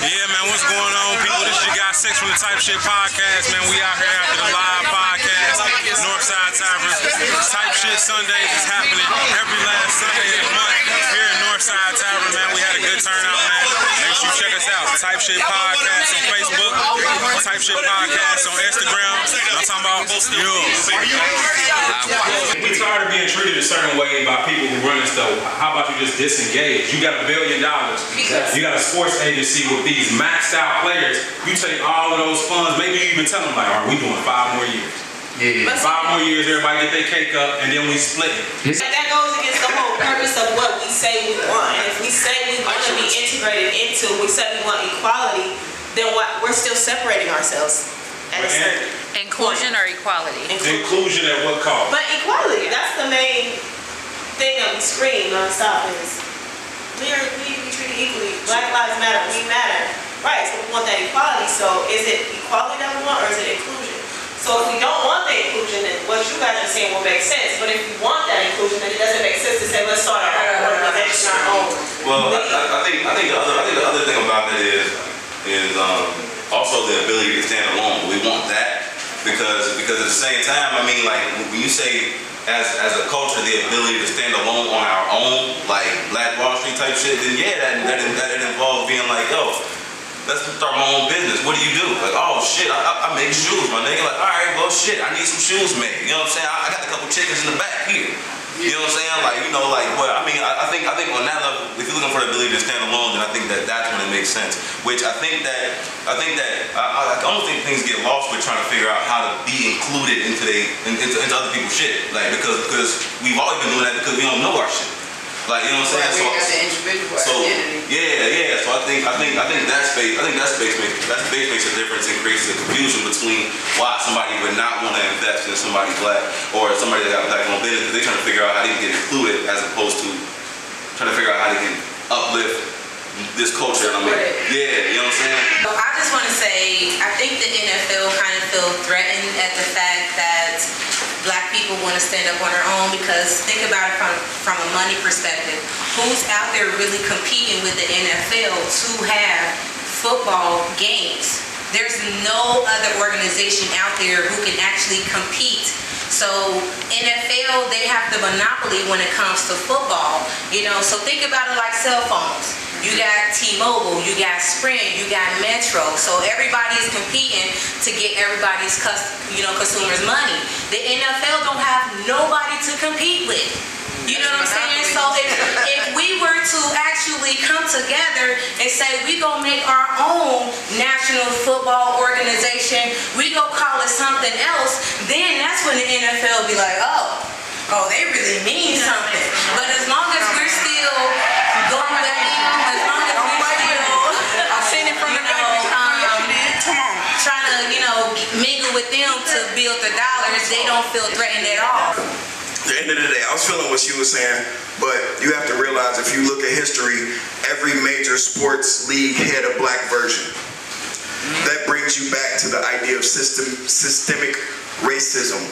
Yeah, man, what's going on, people? This is your guy Six from the Type Shit Podcast, man. We out here after the live podcast, Northside Tavern. Type Shit Sundays is happening every last Sunday of the month here at Northside Tavern, man. We had a good turnout, man. Make sure you check us out. Type Shit Podcast on Facebook, Type Shit Podcast on Instagram. I'm talking about you. We tired of being treated a certain way by people who run this stuff. How about you just disengage? You got $1 billion. You got a sports agency with these maxed out players. You take all of those funds, maybe you even tell them like, all right, we doing 5 more years. Yeah. 5 more years, everybody get their cake up, and then we split it. That goes against the whole purpose of what we say we want. And if we say we want to be integrated into, we say we want equality, then we're still separating ourselves at a certain inclusion or equality? Inclusion at what cost? But equality, that's the main thing that we scream nonstop is we need to be treated equally. Black lives matter, we matter. Right, so we want that equality. So is it equality that we want or is it inclusion? So if we don't want the inclusion, then what you guys are saying will make sense. But if you want that inclusion, then it doesn't make sense to say let's start our own organization, our own. Well, I think the other thing about that is also the ability to stand alone. We want that because at the same time, I mean, like when you say as a culture the ability to stand alone on our own, like Black Wall Street type shit, then yeah, that involves being like, yo, let's start my own business. What do you do? Like, oh shit, I make shoes, my nigga. Like, all right, well shit, I need some shoes made. You know what I'm saying? I got a couple chickens in the back here. You know what I'm saying? Like, you know, like, well, I mean, I think on that level, if you're looking for the ability to stand alone, then I think that's when it makes sense. Which I don't think things get lost with trying to figure out how to be included into other people's shit. Like, because we've always been doing that because we don't know our shit. Like, you know what I'm saying? We got the individual identity. Yeah. So I think that space makes a difference and creates a confusion between why somebody would not want to invest in somebody black or somebody that got black on business because they're trying to figure out how they can get included as opposed to trying to figure out how they can uplift this culture. And I'm like, yeah, you know what I'm saying? I just want to say, I think the NFL kind of feel threatened at the fact that Black people want to stand up on their own because think about it from a money perspective. Who's out there really competing with the NFL to have football games? There's no other organization out there who can actually compete. So NFL, they have the monopoly when it comes to football. You know, so think about it like cell phones. You got T-Mobile, you got Sprint, you got Metro. So everybody is competing to get everybody's consumers' money. The NFL don't have nobody to compete with. You know what I'm saying? So if we were to actually come together and say we gonna make our own national football organization, we go call it something else, then that's when the NFL be like, oh, they really mean something. But as long as we're still going with them, as long as we're still trying to, mingle with them to build the dollars, they don't feel threatened at all. At the end of the day, I was feeling what she was saying, but you have to realize if you look at history, every major sports league had a black version. That brings you back to the idea of systemic racism.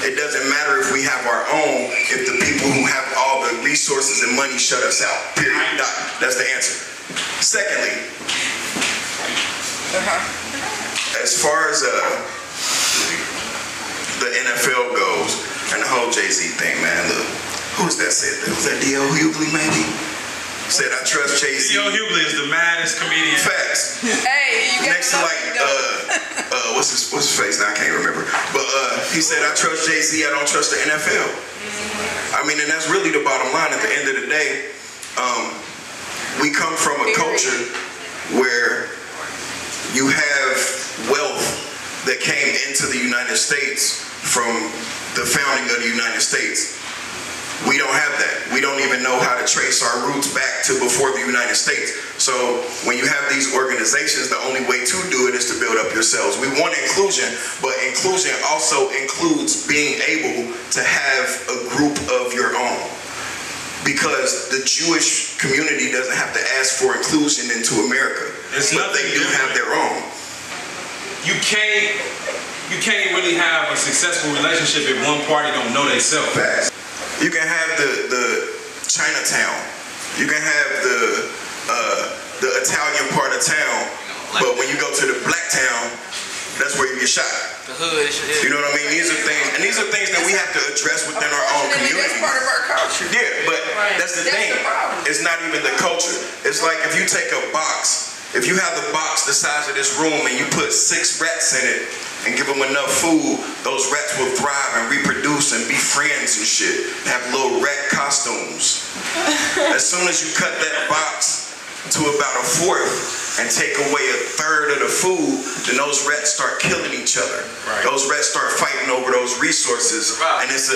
It doesn't matter if we have our own, if the people who have all the resources and money shut us out, period. That's the answer. Secondly, as far as the NFL goes, and the whole Jay-Z thing, man, look, who's that said that? Was that D.L. Hughley, maybe? Said, I trust Jay-Z. D.L. Hughley is the maddest comedian. Facts. Hey, you got next to what's his face? Now I can't remember. But he said, I trust Jay-Z, I don't trust the NFL. I mean, and that's really the bottom line. At the end of the day, we come from a culture where you have wealth that came into the United States from the founding of the United States. We don't have that. We don't even know how to trace our roots back to before the United States. So when you have these organizations, the only way to do it is to build up yourselves. We want inclusion, but inclusion also includes being able to have a group of your own. Because the Jewish community doesn't have to ask for inclusion into America. But they do have their own. You can't really have a successful relationship if one party don't know they self. You can have the Chinatown. You can have the the Italian part of town, but when you go to the black town, that's where you get shot. The hood shit. You know what I mean? These are things that we have to address within our own community. That's part of our culture. Yeah, but that's the thing. It's not even the culture. It's like if you take a box, if you have the box the size of this room and you put 6 rats in it and give them enough food, those rats will thrive and reproduce and be friends and shit. Have little rat costumes. As soon as you cut that box to about 1/4 and take away 1/3 of the food, then those rats start killing each other. Right. Those rats start fighting over those resources, and it's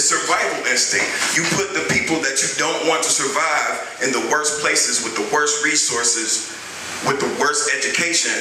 survival instinct. You put the people that you don't want to survive in the worst places with the worst resources, with the worst education,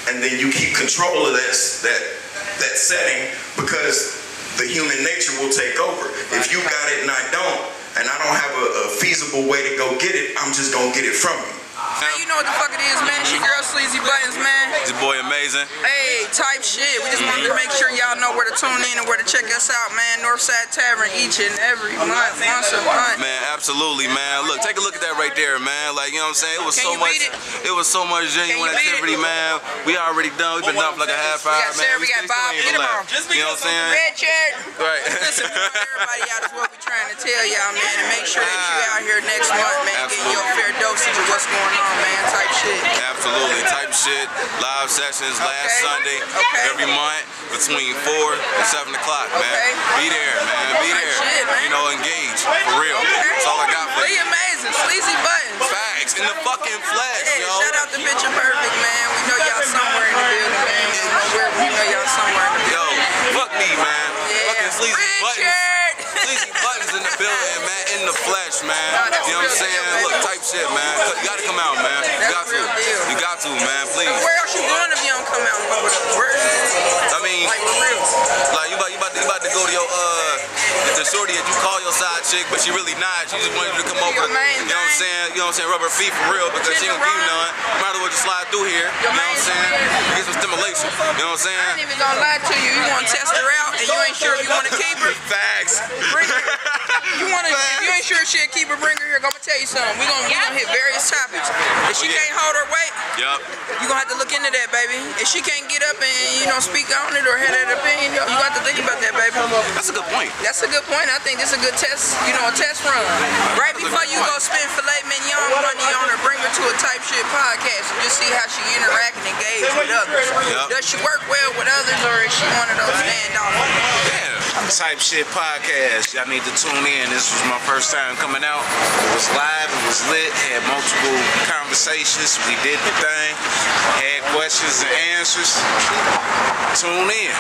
and then you keep control of that setting because the human nature will take over. If you got it and I don't, and I don't have a feasible way to go get it, I'm just gonna get it from you. Man, you know what the fuck it is, man. It's your girl Sleazy Buttons, man. It's your boy Amazing. Hey, type shit. We just wanted to make sure y'all know where to tune in and where to check us out, man. Northside Tavern each and every month, once a month. Man, absolutely, man. Look, take a look at that right there, man. Like, you know what I'm saying? It was so much genuine activity, man. We already done. We've been done for like a half hour, man. We got Bob. Get him on. You know what I'm saying? Red shirt. Right. Listen, we want everybody out is what we trying to tell y'all, man. And make sure that you out here next month, man. Getting your fair dosage of what's going on, man. Type shit. Absolutely, type shit. Live sessions last Sunday every month between 4 and 7 o'clock, man. Be there, man. Be there. Shit, man. You know, engage for real. That's all I got for you. Amazing, Sleazy Buttons. Facts in the fucking flesh, yo. Shout out to Picture Perfect, man. We know y'all somewhere in the building, man. We know y'all somewhere in the building. Yo, fuck me, man. Fucking Sleazy Buttons. Sleazy Buttons in the building, man. In the flesh, man. You know what I'm saying? Look, type shit, man. You gotta come out, man. You got to. You got to, man. Please. Where else you going if you don't come out? I mean, like for real. Like you about to go to your the shorty that you call your side chick, but she really not. She just wanted you to come over. You know what I'm saying? You know what I'm saying? Rub her feet for real because she ain't gonna give you none. Might as well just slide through here. You know what I'm saying? Get some stimulation. You know what I'm saying? I ain't even gonna lie to you. You want to test her out and you ain't sure if you want to keep her. Facts. Bring her. If you ain't sure she'll keep her, bring her here. I'm gonna tell you something. We gonna hit various topics. If she can't hold her weight, you gonna have to look into that, baby. If she can't get up and speak on it or have that opinion, you gonna have to think about that, baby. That's a good point. That's a good point. I think this is a good test, a test run. Right before you go spend filet mignon money on her, bring her to a type shit podcast and just see how she interact and engage with others. Does she work well with others or is she one of those standoffs? Type Shit Podcast. Y'all need to tune in. This was my first time coming out. It was live, it was lit, had multiple conversations. We did the thing, had questions and answers. Tune in.